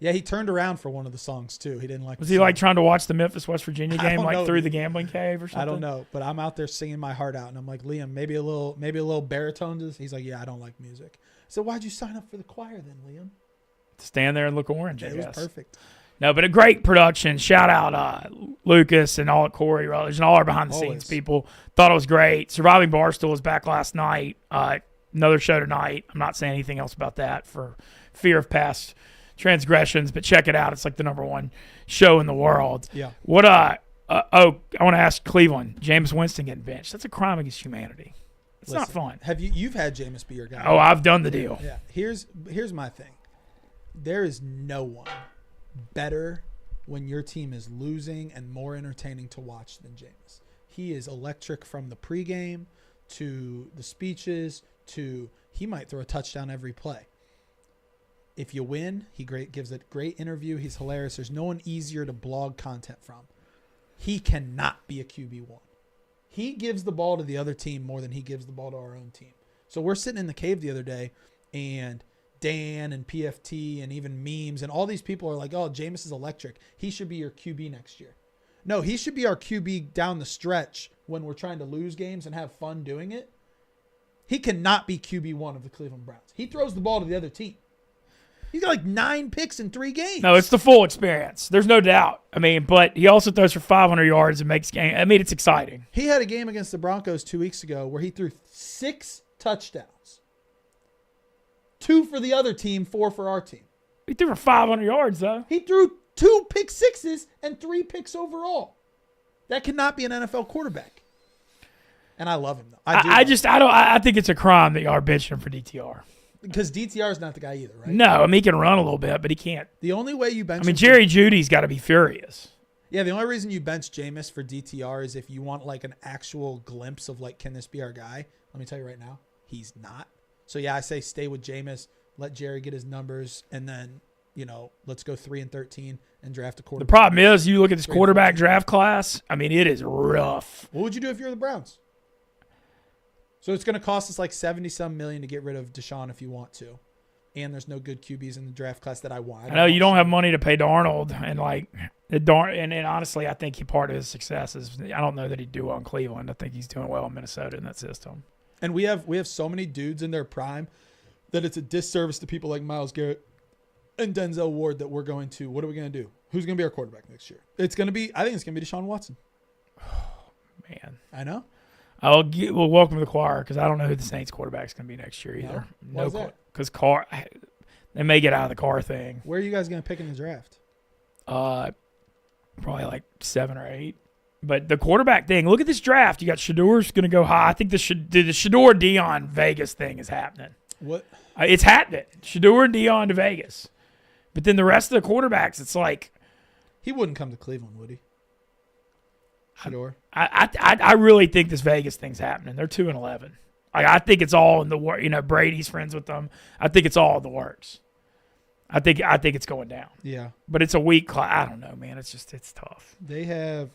Yeah, he turned around for one of the songs too. He didn't like. Was he like trying to watch the Memphis West Virginia game through the gambling cave or something? I don't know, but I'm out there singing my heart out, and I'm like, Liam, maybe a little baritone to this. He's like, yeah, I don't like music. So why'd you sign up for the choir then, Liam? To stand there and look orange. I guess. It was perfect. No, but a great production. Shout out Lucas and all at Corey Rutledge and all our behind the scenes people. Thought it was great. Surviving Barstool was back last night. Another show tonight. I'm not saying anything else about that for fear of past transgressions, but check it out. It's like the #1 show in the world. Yeah. What? I want to ask Cleveland. Jameis Winston getting benched. That's a crime against humanity. It's not fun. Have you've had Jameis be your guy? Oh, I've done the deal. Yeah. Here's my thing. There is no one better when your team is losing and more entertaining to watch than Jameis. He is electric from the pregame to the speeches to he might throw a touchdown every play. If you win, he gives a great interview. He's hilarious. There's no one easier to blog content from. He cannot be a QB1. He gives the ball to the other team more than he gives the ball to our own team. So we're sitting in the cave the other day, and Dan and PFT and even memes and all these people are like, oh, Jameis is electric. He should be your QB next year. No, he should be our QB down the stretch when we're trying to lose games and have fun doing it. He cannot be QB1 of the Cleveland Browns. He throws the ball to the other team. He's got like 9 picks in 3 games. No, it's the full experience. There's no doubt. I mean, but he also throws for 500 yards and makes game. I mean, it's exciting. He had a game against the Broncos 2 weeks ago where he threw 6 touchdowns. 2 for the other team, 4 for our team. He threw for 500 yards, though. He threw 2 pick sixes and 3 picks overall. That cannot be an NFL quarterback. And I love him, though. I think it's a crime that y'all are benching him for DTR. Because DTR is not the guy either, right? No, I mean, he can run a little bit, but he can't. The only way you bench Jerry Jeudy's got to be furious. Yeah, the only reason you bench Jameis for DTR is if you want like an actual glimpse of like, can this be our guy? Let me tell you right now, he's not. So yeah, I say stay with Jameis, let Jerry get his numbers, and then, let's go 3-13 and draft a quarterback. The problem is, you look at this quarterback draft class, I mean, it is rough. What would you do if you're the Browns? So it's going to cost us like 70-some million to get rid of Deshaun if you want to. And there's no good QBs in the draft class that I want. I know you don't have money to pay Darnold, and honestly, I think part of his success is I don't know that he'd do well in Cleveland. I think he's doing well in Minnesota in that system. And we have so many dudes in their prime that it's a disservice to people like Myles Garrett and Denzel Ward that we're going to. What are we going to do? Who's going to be our quarterback next year? I think it's going to be Deshaun Watson. Oh, man, I know. Well, welcome to the choir because I don't know who the Saints quarterback's going to be next year either. No, because Carr, they may get out of the Carr thing. Where are you guys going to pick in the draft? Probably like 7 or 8. But the quarterback thing, look at this draft. You got Shador's going to go high. I think the Shador Dion Vegas thing is happening. What? It's happening. Shador and Dion to Vegas. But then the rest of the quarterbacks, it's like he wouldn't come to Cleveland, would he? Shador. I really think this Vegas thing's happening. They're 2-11. I think it's all in the work. Brady's friends with them. I think it's all in the works. I think it's going down. Yeah, but it's a weak class. I don't know, man. It's tough. They have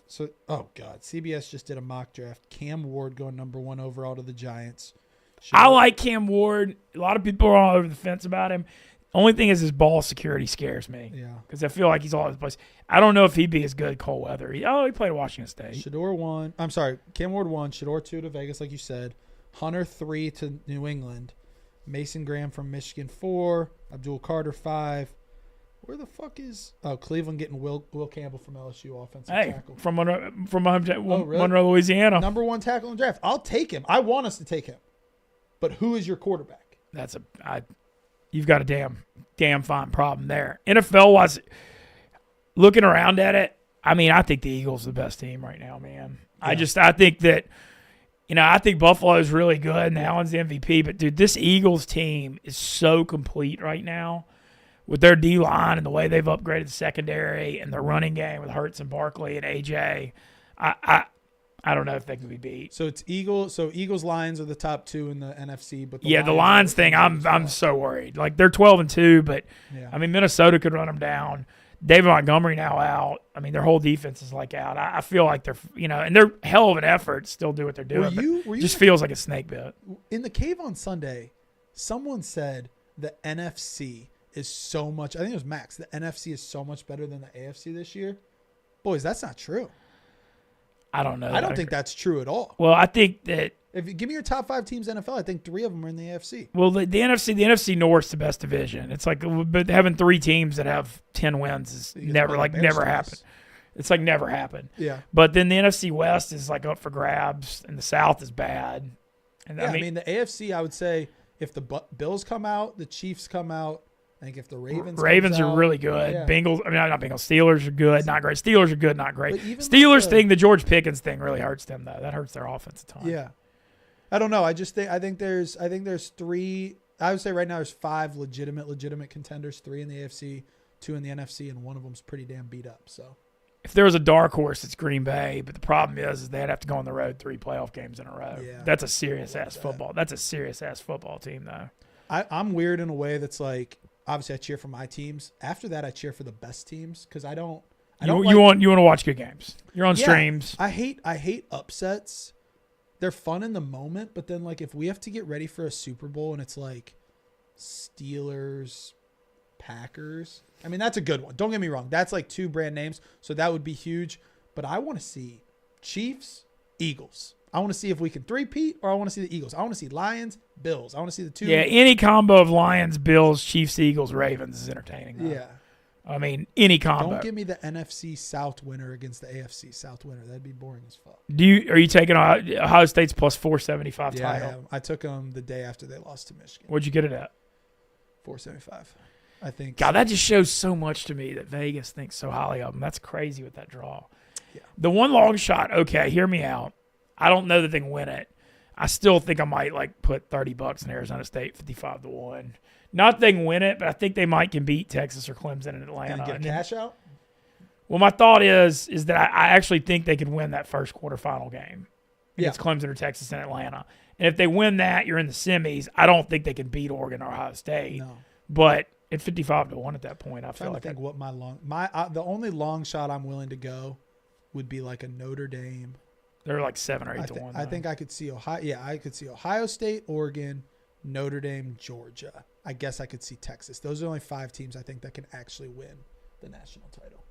oh god, CBS just did a mock draft. Cam Ward going #1 overall to the Giants. I like Cam Ward. A lot of people are all over the fence about him. Only thing is his ball security scares me. Yeah. Because I feel like he's all over the place. I don't know if he'd be as good cold weather. He played at Washington State. Shador 1. I'm sorry. Cam Ward 1. Shador 2 to Vegas, like you said. Hunter 3 to New England. Mason Graham from Michigan 4. Abdul Carter 5. Where the fuck is Cleveland getting Will Campbell from LSU offensive tackle? From Monroe, Louisiana. #1 tackle in the draft. I'll take him. I want us to take him. But who is your quarterback? You've got a damn fine problem there. NFL-wise, looking around at it, I mean, I think the Eagles are the best team right now, man. Yeah. I think that I think Buffalo's really good, and Allen's the MVP. But, dude, this Eagles team is so complete right now with their D-line and the way they've upgraded the secondary and their running game with Hurts and Barkley and AJ. I don't know if they can be beat. So it's Eagles. So Eagles Lions are the top 2 in the NFC, but the Lions thing, I'm so worried. Like they're 12-2, but Minnesota could run them down. David Montgomery now out. I mean, their whole defense is like out. I feel like they're and they're hell of an effort to still do what they're doing. It just feels like a snake bit. In the cave on Sunday, someone said the NFC is so much. I think it was Max. The NFC is so much better than the AFC this year. Boys, that's not true. I don't know. I don't think that's true at all. Well, I think that if you give me your top 5 teams in the NFL, I think 3 of them are in the AFC. Well, the NFC North's the best division. It's like but having 3 teams that have 10 wins is never happened. It's like never happened. Yeah. But then the NFC West is like up for grabs, and the South is bad. And I mean the AFC, I would say if the Bills come out, the Chiefs come out. I think if the Ravens are really good. Yeah. Not Bengals. Steelers are good, not great. Steelers are good, not great. Steelers thing, the George Pickens thing really hurts them though. That hurts their offense a ton. Yeah. I don't know. I think there's 3. I would say right now there's 5 legitimate contenders, 3 in the AFC, 2 in the NFC, and one of them's pretty damn beat up. So if there was a dark horse, it's Green Bay. But the problem is they'd have to go on the road 3 playoff games in a row. Yeah. That's a serious ass football. That's a serious ass football team though. I'm weird in a way that's like. Obviously, I cheer for my teams. After that, I cheer for the best teams because I don't. You want to watch good games. You're on streams. I hate upsets. They're fun in the moment, but then like if we have to get ready for a Super Bowl and it's like Steelers, Packers. I mean that's a good one. Don't get me wrong. That's like 2 brand names, so that would be huge. But I want to see Chiefs, Eagles. I want to see if we can three-peat, or I want to see the Eagles. I want to see Lions, Bills. I want to see the 2. Yeah, any combo of Lions, Bills, Chiefs, Eagles, Ravens is entertaining. Though. Yeah. I mean, any combo. Don't give me the NFC South winner against the AFC South winner. That'd be boring as fuck. Are you taking Ohio State's plus 475 title? I took them the day after they lost to Michigan. What'd you get it at? 475. I think. God, that just shows so much to me that Vegas thinks so highly of them. That's crazy with that draw. Yeah. The one long shot, okay, hear me out. I don't know that they can win it. I still think I might put $30 in Arizona State 55-1. Not that they can win it, but I think they can beat Texas or Clemson in Atlanta. And get cash out? Well, my thought is that I actually think they could win that first quarterfinal game against Clemson or Texas in Atlanta. And if they win that, you're in the semis. I don't think they can beat Oregon or Ohio State. No. But at 55-1 at that point, I feel like the only long shot I'm willing to go would be like a Notre Dame. They're like 7 or 8-1. I think I could see Ohio. Yeah, I could see Ohio State, Oregon, Notre Dame, Georgia. I guess I could see Texas. Those are only 5 teams I think that can actually win the national title.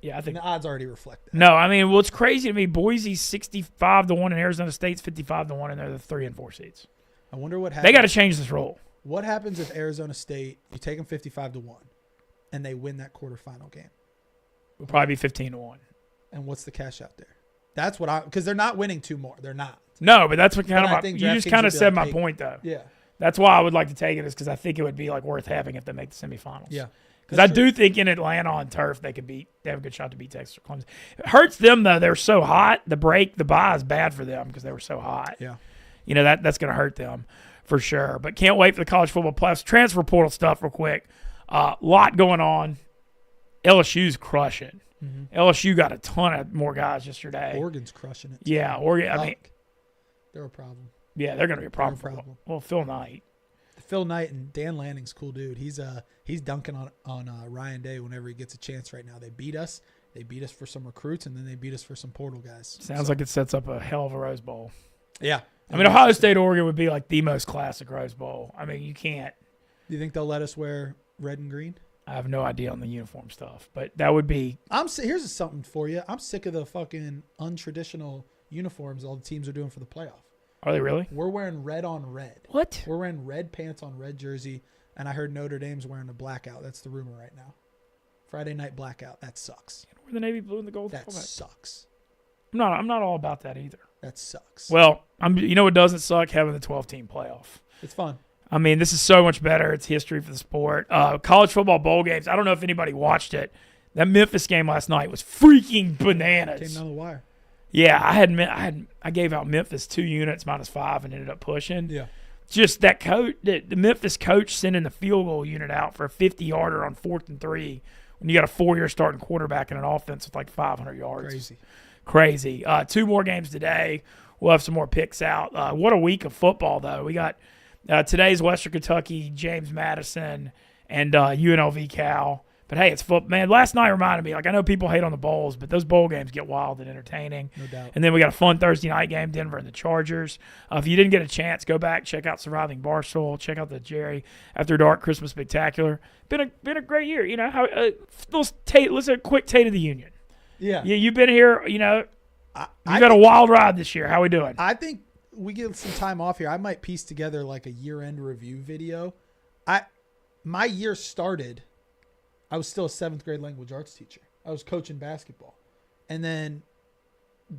Yeah, I think the odds already reflect that. No, I mean, what's crazy to me, Boise's 65-1 and Arizona State's 55-1, and they're the 3 and 4 seeds. I wonder what happens. They got to change this rule. What happens if Arizona State, you take them 55-1, and they win that quarterfinal game? It'll probably be 15-1. And what's the cash out there? That's what because they're not winning 2 more. They're not. No, but that's what you just kind of said my point though. Yeah. That's why I would like to take it is because I think it would be worth having if they make the semifinals. Yeah. Because I do think in Atlanta on turf they have a good shot to beat Texas or Clemson. It hurts them though. They're so hot. The buy is bad for them because they were so hot. Yeah. That's going to hurt them for sure. But can't wait for the college football playoffs. Transfer portal stuff real quick. Lot going on. LSU's crushing. Mm-hmm. LSU got a ton of more guys yesterday. Oregon's crushing it. Yeah, Oregon. I mean, they're a problem. Yeah, they're going to be a problem. Well, Phil Knight. Phil Knight and Dan Lanning's cool dude. He's dunking on Ryan Day whenever he gets a chance right now. They beat us. They beat us for some recruits, and then they beat us for some portal guys. Sounds like it sets up a hell of a Rose Bowl. Yeah. I mean, Ohio State, Oregon would be the most classic Rose Bowl. I mean, you can't. Do you think they'll let us wear red and green? I have no idea on the uniform stuff, but that would be. Here's something for you. I'm sick of the fucking untraditional uniforms all the teams are doing for the playoff. Are they really? We're wearing red on red. What? We're wearing red pants on red jersey, and I heard Notre Dame's wearing a blackout. That's the rumor right now. Friday night blackout. That sucks. We're the navy blue and the gold. That sucks. I'm not all about that either. That sucks. Well, what doesn't suck? Having the 12-team playoff. It's fun. I mean, this is so much better. It's history for the sport. College football bowl games. I don't know if anybody watched it. That Memphis game last night was freaking bananas. Came down the wire. Yeah, I gave out Memphis 2 units -5 and ended up pushing. Yeah. Just that coach, the Memphis coach sending the field goal unit out for a 50-yarder on 4th and 3 when you got a 4-year starting quarterback in an offense with like 500 yards. Crazy. 2 more games today. We'll have some more picks out. What a week of football, though. We got today's Western Kentucky, James Madison, and UNLV Cal. But, hey, it's football. Man, last night reminded me, like, I know people hate on the bowls, but those bowl games get wild and entertaining. No doubt. And then we got a fun Thursday night game, Denver and the Chargers. If you didn't get a chance, go back, check out Surviving Barstool, check out the Jerry After Dark Christmas Spectacular. Been a great year. You know, how let's a quick Tate of the Union. Yeah. You've been here, you know. You've got a wild ride this year. How we doing? I think we get some time off here. I might piece together like a year-end review video. My year started – I was still a 7th grade language arts teacher. I was coaching basketball. And then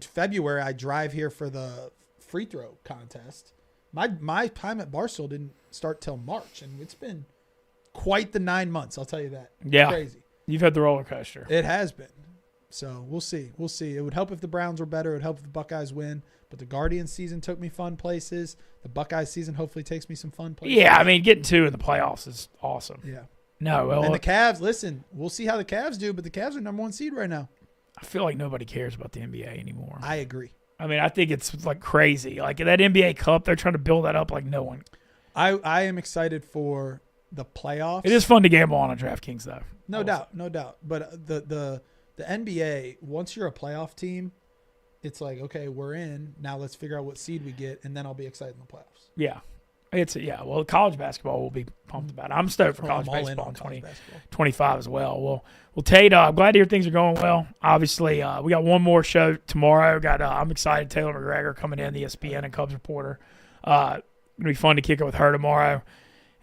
February, I drive here for the free throw contest. My time at Barstool didn't start till March, and it's been quite the 9 months, I'll tell you that. Yeah. Crazy. You've had the roller coaster. It has been. So we'll see. We'll see. It would help if the Browns were better. It would help if the Buckeyes win. But the Guardians season took me fun places. The Buckeyes season hopefully takes me some fun places. Yeah, I mean, getting 2 in the playoffs is awesome. Yeah. No, well, and the Cavs, listen, we'll see how the Cavs do, but the Cavs are #1 seed right now. I feel like nobody cares about the NBA anymore. I agree. I mean, I think it's like crazy. Like that NBA Cup, they're trying to build that up like no one. I am excited for the playoffs. It is fun to gamble on DraftKings, though. No doubt. But the NBA, once you're a playoff team, it's like, okay, we're in. Now let's figure out what seed we get, and then I'll be excited in the playoffs. Yeah. Well, college basketball will be pumped about it. I'm stoked for college baseball in 2025 as well. Well, Tate, I'm glad to hear things are going well. Obviously, we got one more show tomorrow. I'm excited. Taylor McGregor coming in, the ESPN and Cubs reporter. Going to be fun to kick it with her tomorrow.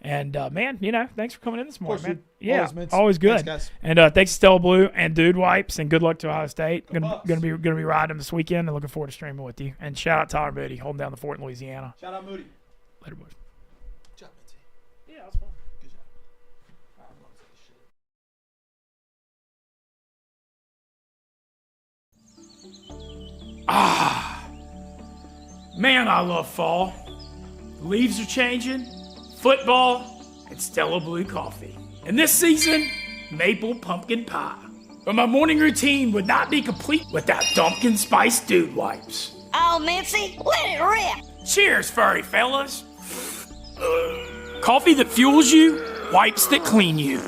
And, man, you know, thanks for coming in this morning, man. Yeah, always good. Thanks, guys. And thanks to Stella Blue and Dude Wipes, and good luck to Ohio State. Going to be riding them this weekend, and looking forward to streaming with you. And shout out Tyler Moody, holding down the fort in Louisiana. Shout out Moody. Later, boys. Good job, Mintzy. Yeah, that's fun. Good job. Man, I love fall. The leaves are changing, football, and Stella Blue coffee. And this season, maple pumpkin pie. But my morning routine would not be complete without Dumpkin Spice Dude Wipes. Oh, Mintzy, let it rip. Cheers, furry fellas. Coffee that fuels you, wipes that clean you.